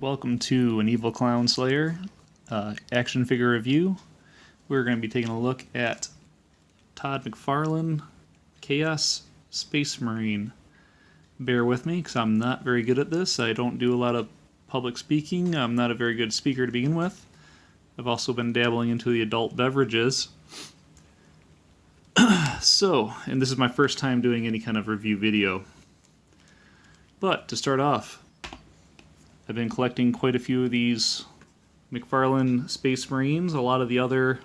Welcome to an Evil Clown Slayer action figure review. We're going to be taking a look at Todd McFarlane Chaos Space Marine. Bear with me because I'm not very good at this. I don't do a lot of public speaking. I'm not a very good speaker to begin with. I've also been dabbling into the adult beverages. And this is my first time doing any kind of review video. But to start off, I've been collecting quite a few of these McFarlane Space Marines, a lot of the other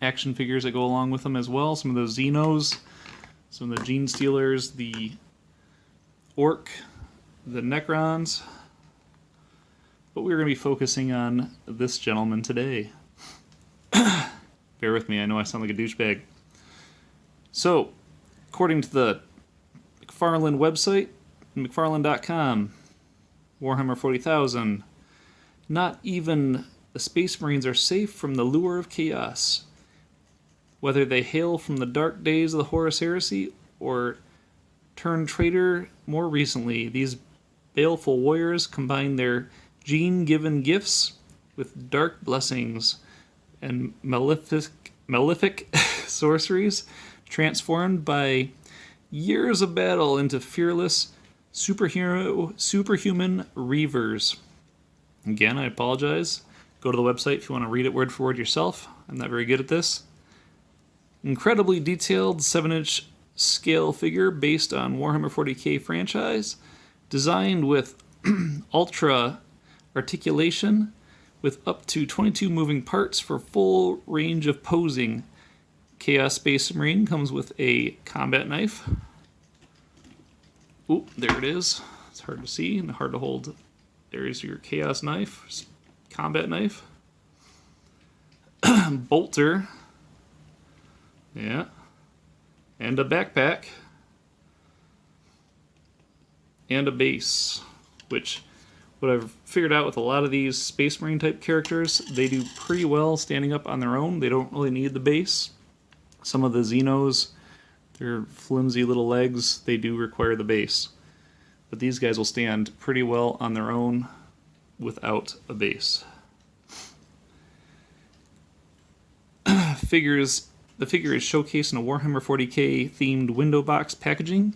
action figures that go along with them as well, some of the Xenos, some of the Gene Stealers, the Orc, the Necrons, but we're going to be focusing on this gentleman today. Bear with me, I know I sound like a douchebag. So, according to the McFarlane website, McFarlane.com, Warhammer 40,000, not even the Space Marines are safe from the lure of chaos. Whether they hail from the dark days of the Horus Heresy or turn traitor more recently, these baleful warriors combine their gene-given gifts with dark blessings and malefic sorceries transformed by years of battle into fearless superhuman reavers. Again, I apologize. Go to the website if you want to read it word for word yourself. I'm not very good at this. Incredibly detailed 7-inch scale figure based on Warhammer 40k franchise, designed with ultra articulation with up to 22 moving parts for full range of posing. Chaos Space Marine comes with a combat knife. Oop, there it is. It's hard to see and hard to hold. There's your Chaos knife, combat knife. Bolter. Yeah. And a backpack. And a base, which what I've figured out with a lot of these Space Marine type characters, they do pretty well standing up on their own. They don't really need the base. Some of the Xenos, their flimsy little legs, they do require the base. But these guys will stand pretty well on their own without a base. The figure is showcased in a Warhammer 40k themed window box packaging.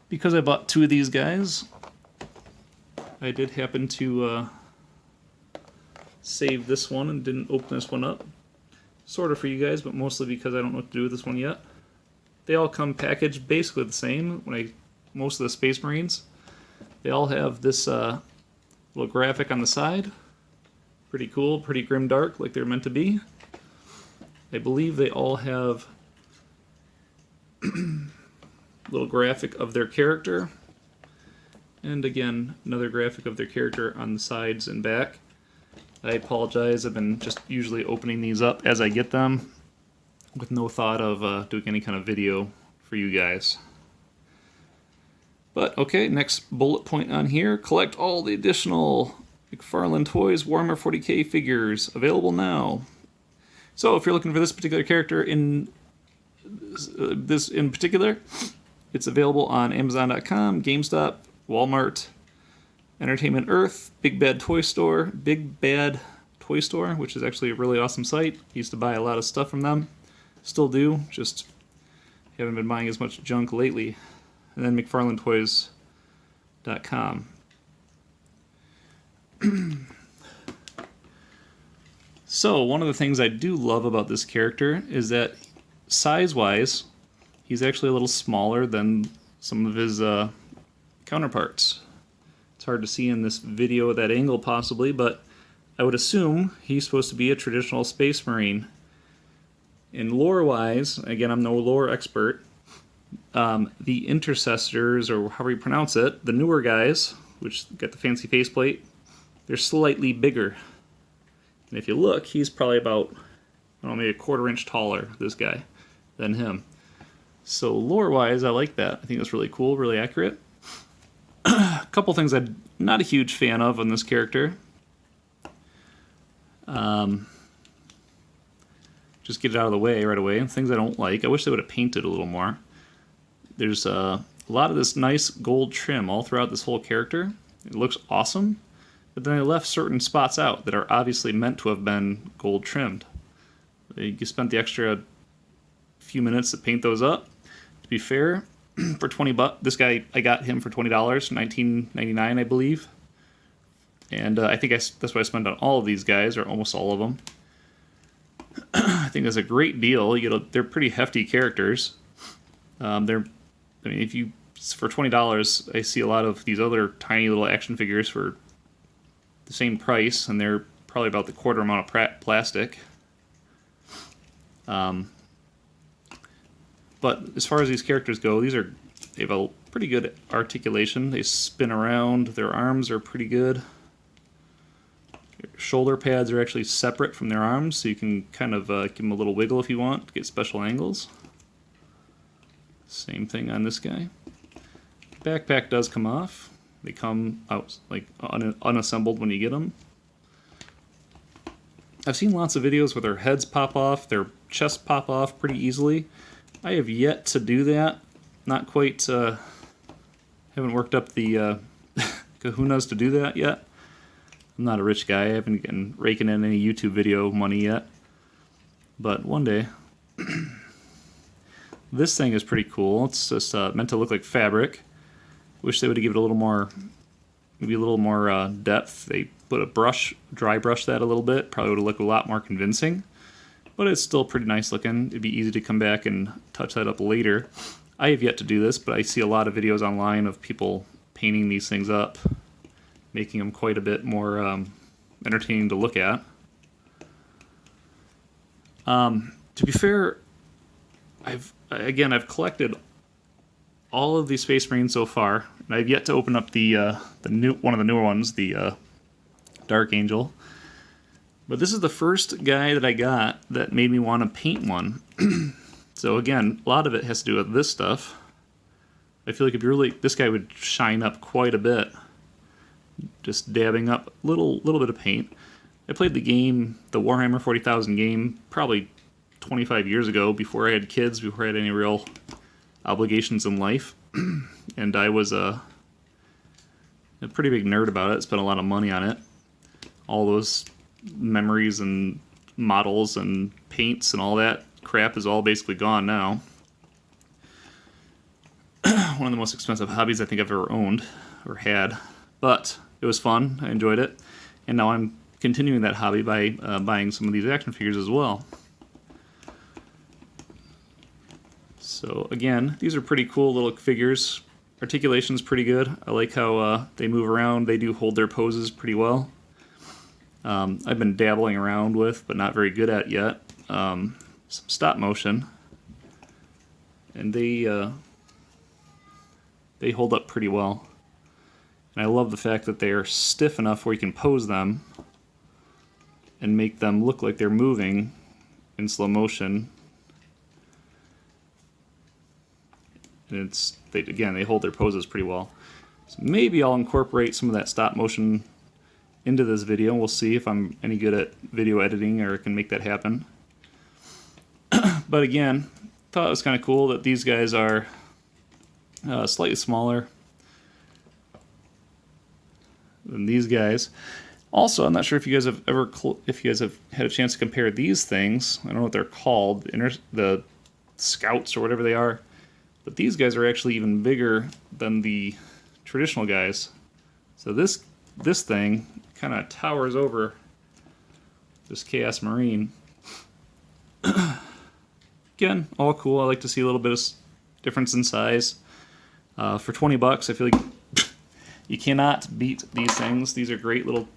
Because I bought two of these guys, I did happen to save this one and didn't open this one up. Sort of for you guys, but mostly because I don't know what to do with this one yet. They all come packaged basically the same. Most of the Space Marines, they all have this little graphic on the side. Pretty cool, pretty grimdark, like they're meant to be. I believe they all have a little graphic of their character. And again, another graphic of their character on the sides and back. I apologize, I've been just usually opening these up as I get them, with no thought of doing any kind of video for you guys. But okay, next bullet point on here, collect all the additional McFarlaneToys Warhammer 40k figures, available now. So if you're looking for this particular character in particular, it's available on Amazon.com, GameStop, Walmart, Entertainment Earth, Big Bad Toy Store, which is actually a really awesome site. Used to buy a lot of stuff from them. Still do, just haven't been buying as much junk lately. And then McFarlaneToys.com. So, one of the things I do love about this character is that size-wise, he's actually a little smaller than some of his counterparts. It's hard to see in this video at that angle possibly, but I would assume he's supposed to be a traditional Space Marine. In lore-wise, again, I'm no lore expert, the intercessors, or however you pronounce it, the newer guys, which got the fancy faceplate, they're slightly bigger. And if you look, he's probably about, maybe a quarter-inch taller, this guy, than him. So lore-wise, I like that. I think that's really cool, really accurate. A couple things I'm not a huge fan of on this character. Just get it out of the way right away. Things I don't like. I wish they would have painted a little more. There's a lot of this nice gold trim all throughout this whole character. It looks awesome, but then they left certain spots out that are obviously meant to have been gold trimmed. You spent the extra few minutes to paint those up. To be fair, for $20, this guy, I got him for $20, $19.99, I believe. And I think that's what I spent on all of these guys, or almost all of them. I think that's a great deal. You know, they're pretty hefty characters. If you, for $20, I see a lot of these other tiny little action figures for the same price, and they're probably about the quarter amount of plastic. But as far as these characters go, they have a pretty good articulation. They spin around. Their arms are pretty good. Shoulder pads are actually separate from their arms, so you can kind of give them a little wiggle if you want to get special angles. Same thing on this guy. Backpack does come off. They come out like unassembled when you get them. I've seen lots of videos where their heads pop off, their chests pop off pretty easily. I have yet to do that. Not quite, haven't worked up the kahunas to do that yet. I'm not a rich guy. I haven't been raking in any YouTube video money yet. But one day. This thing is pretty cool. It's just meant to look like fabric. Wish they would have given it a little more, maybe a little more depth. They put a brush, dry brush that a little bit. Probably would have looked a lot more convincing. But it's still pretty nice looking. It'd be easy to come back and touch that up later. I have yet to do this, but I see a lot of videos online of people painting these things up, making them quite a bit more entertaining to look at. To be fair, I've collected all of the Space Marines so far, and I've yet to open up the one of the newer ones, the Dark Angel. But this is the first guy that I got that made me want to paint one. So again, a lot of it has to do with this stuff. I feel like if you really, this guy would shine up quite a bit. Just dabbing up a little bit of paint. I played the game, the Warhammer 40,000 game, probably 25 years ago, before I had kids, before I had any real obligations in life. And I was a pretty big nerd about it, spent a lot of money on it. All those memories and models and paints and all that crap is all basically gone now. One of the most expensive hobbies I think I've ever owned or had. But it was fun, I enjoyed it, and now I'm continuing that hobby by buying some of these action figures as well. So again, these are pretty cool little figures. Articulation's pretty good. I like how they move around. They do hold their poses pretty well. I've been dabbling around with, but not very good at yet, some stop motion, and they hold up pretty well. And I love the fact that they are stiff enough where you can pose them and make them look like they're moving in slow motion. And they hold their poses pretty well. So maybe I'll incorporate some of that stop motion into this video. We'll see if I'm any good at video editing or can make that happen. But again, thought it was kind of cool that these guys are slightly smaller than these guys. Also, I'm not sure if you guys have had a chance to compare these things. I don't know what they're called, the Scouts or whatever they are. But these guys are actually even bigger than the traditional guys. So this thing kind of towers over this Chaos Marine. Again, all cool. I like to see a little bit of difference in size. For $20, I feel like you cannot beat these things. These are great little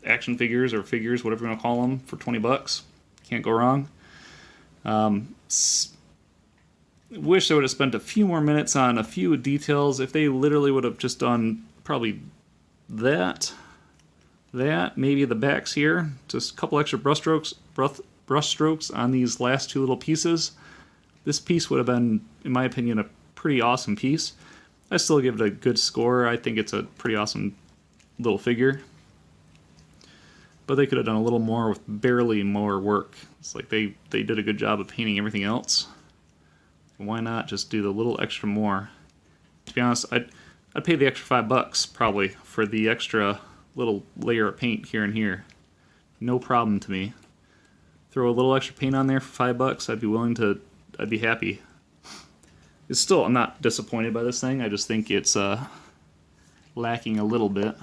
action figures or figures, whatever you want to call them, for $20. Can't go wrong. Wish I would have spent a few more minutes on a few details. If they literally would have just done probably that, maybe the backs here, just a couple extra brush strokes on these last two little pieces. This piece would have been, in my opinion, a pretty awesome piece. I still give it a good score. I think it's a pretty awesome little figure. But they could have done a little more with barely more work. It's like they did a good job of painting everything else. Why not just do the little extra more? To be honest, I'd pay the extra $5 probably for the extra little layer of paint here and here. No problem to me. Throw a little extra paint on there for $5, I'd be willing to, I'd be happy. It's still, I'm not disappointed by this thing, I just think it's lacking a little bit.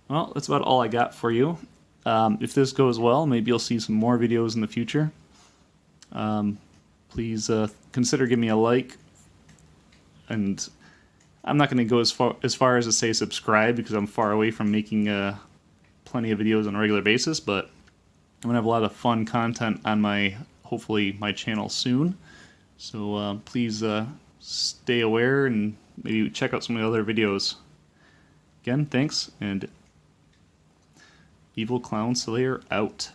Well, that's about all I got for you. If this goes well, maybe you'll see some more videos in the future. Please consider giving me a like, and I'm not going to go as far as to say subscribe because I'm far away from making plenty of videos on a regular basis, but I'm going to have a lot of fun content on hopefully my channel soon. So please stay aware and maybe check out some of the other videos. Again, thanks, and Evil Clown Slayer out.